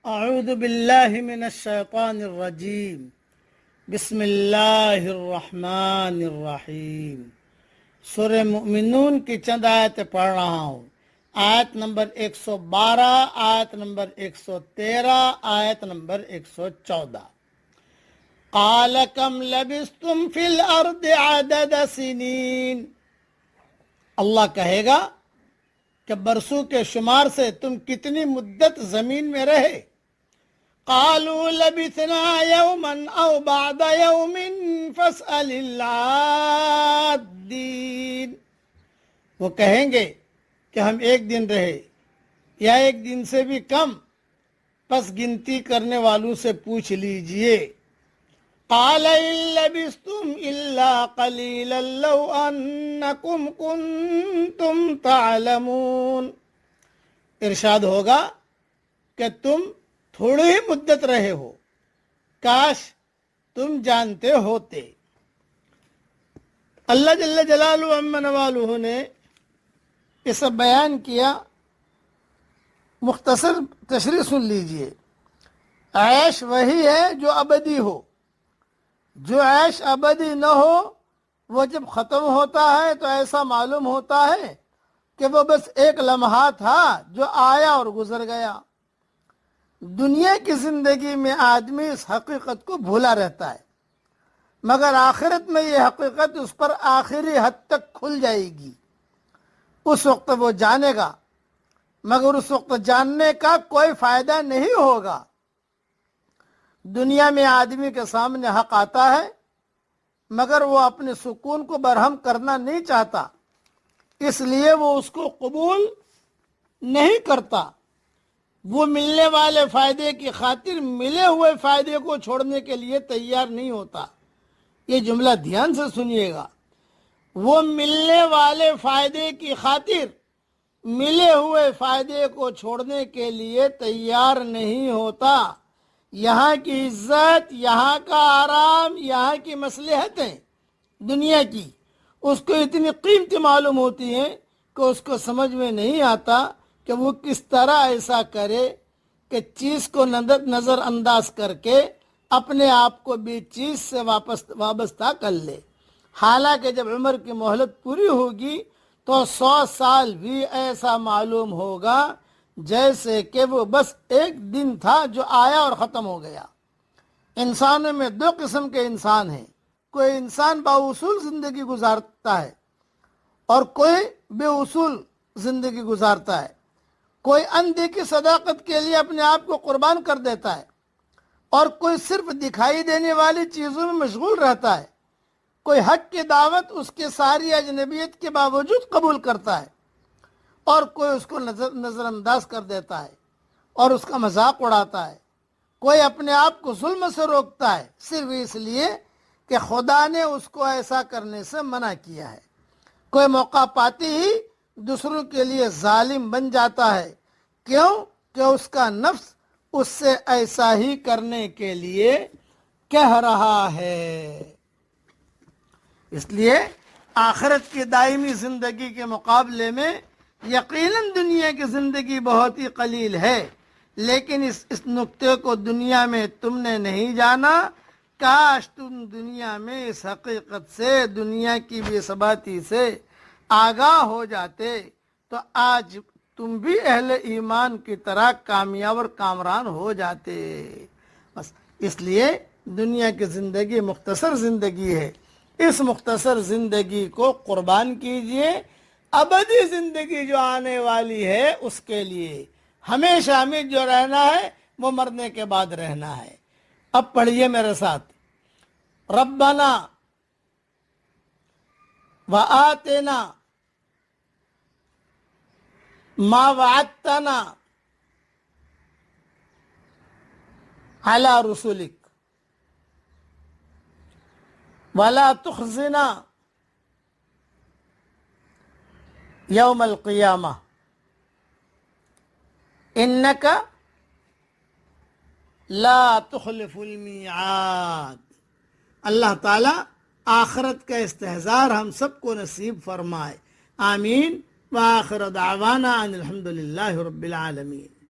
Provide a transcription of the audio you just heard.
اعوذ باللہ من الشیطان الرجیم بسم اللہ الرحمن الرحیم۔ سورہ مومنون کی چند آیتیں پڑھ رہا ہوں۔ آیت نمبر 112، آیت نمبر 113، آیت نمبر 114۔ قال کم لبثتم فی الارض عدد سنین، اللہ کہے گا کہ برسوں کے شمار سے تم کتنی مدت زمین میں رہے۔ قالوا لبثنا یوما او بعد یوم فاسأل العادین، وہ کہیں گے کہ ہم ایک دن رہے یا ایک دن سے بھی کم، پس گنتی کرنے والوں سے پوچھ لیجئے۔ قال ان لبثتم الا قلیلا لو انکم کنتم تعلمون، ارشاد ہوگا کہ تم تھوڑی ہی مدت رہے ہو، کاش تم جانتے ہوتے۔ اللہ جل جلالہ عم نوالہ نے اسے بیان کیا، مختصر تشریح سن لیجئے۔ عیش وہی ہے جو ابدی ہو، جو عیش ابدی نہ ہو وہ جب ختم ہوتا ہے تو ایسا معلوم ہوتا ہے کہ وہ بس ایک لمحہ تھا جو آیا اور گزر گیا۔ دنیا کی زندگی میں آدمی اس حقیقت کو بھولا رہتا ہے، مگر آخرت میں یہ حقیقت اس پر آخری حد تک کھل جائے گی۔ اس وقت وہ جانے گا، مگر اس وقت جاننے کا کوئی فائدہ نہیں ہوگا۔ دنیا میں آدمی کے سامنے حق آتا ہے، مگر وہ اپنے سکون کو برہم کرنا نہیں چاہتا، اس لیے وہ اس کو قبول نہیں کرتا۔ وہ ملنے والے فائدے کی خاطر ملے ہوئے فائدے کو چھوڑنے کے لیے تیار نہیں ہوتا۔ یہ جملہ دھیان سے سنیے گا، وہ ملنے والے فائدے کی خاطر ملے ہوئے فائدے کو چھوڑنے کے لیے تیار نہیں ہوتا۔ یہاں کی عزت، یہاں کا آرام، یہاں کی مصلحتیں دنیا کی اس کو اتنی قیمتی معلوم ہوتی ہیں کہ اس کو سمجھ میں نہیں آتا کہ وہ کس طرح ایسا کرے کہ چیز کو نظر انداز کر کے اپنے آپ کو بھی چیز سے وابستہ کر لے۔ حالانکہ جب عمر کی مہلت پوری ہوگی تو 100 سال بھی ایسا معلوم ہوگا جیسے کہ وہ بس ایک دن تھا جو آیا اور ختم ہو گیا۔ انسانوں میں دو قسم کے انسان ہیں، کوئی انسان با اصول زندگی گزارتا ہے اور کوئی بے اصول زندگی گزارتا ہے۔ کوئی اندیکھی صداقت کے لیے اپنے آپ کو قربان کر دیتا ہے، اور کوئی صرف دکھائی دینے والی چیزوں میں مشغول رہتا ہے۔ کوئی حق کی دعوت اس کے ساری اجنبیت کے باوجود قبول کرتا ہے، اور کوئی اس کو نظر انداز کر دیتا ہے اور اس کا مذاق اڑاتا ہے۔ کوئی اپنے آپ کو ظلم سے روکتا ہے صرف اس لیے کہ خدا نے اس کو ایسا کرنے سے منع کیا ہے۔ کوئی موقع پاتے ہی دوسروں کے لیے ظالم بن جاتا ہے، کیوں کہ اس کا نفس اس سے ایسا ہی کرنے کے لیے کہہ رہا ہے۔ اس لیے آخرت کی دائمی زندگی کے مقابلے میں یقیناً دنیا کی زندگی بہت ہی قلیل ہے، لیکن اس نقطے کو دنیا میں تم نے نہیں جانا۔ کاش تم دنیا میں اس حقیقت سے، دنیا کی بے ثباتی سے آگاہ ہو جاتے تو آج تم بھی اہل ایمان کی طرح کامیاب اور کامران ہو جاتے۔ بس اس لیے دنیا کی زندگی مختصر زندگی ہے، اس مختصر زندگی کو قربان کیجئے۔ ابدی زندگی جو آنے والی ہے اس کے لیے ہمیشہ ہمیں جو رہنا ہے وہ مرنے کے بعد رہنا ہے۔ اب پڑھیے میرے ساتھ، ربنا وآتنا ما وعدتنا على رسلك ولا تخزنا یوم القیامہ انک لا تخلف المیعاد۔ اللہ تعالیٰ آخرت کا استحضار ہم سب کو نصیب فرمائے، آمین۔ وآخر دعوانا ان الحمد للہ رب العالمین۔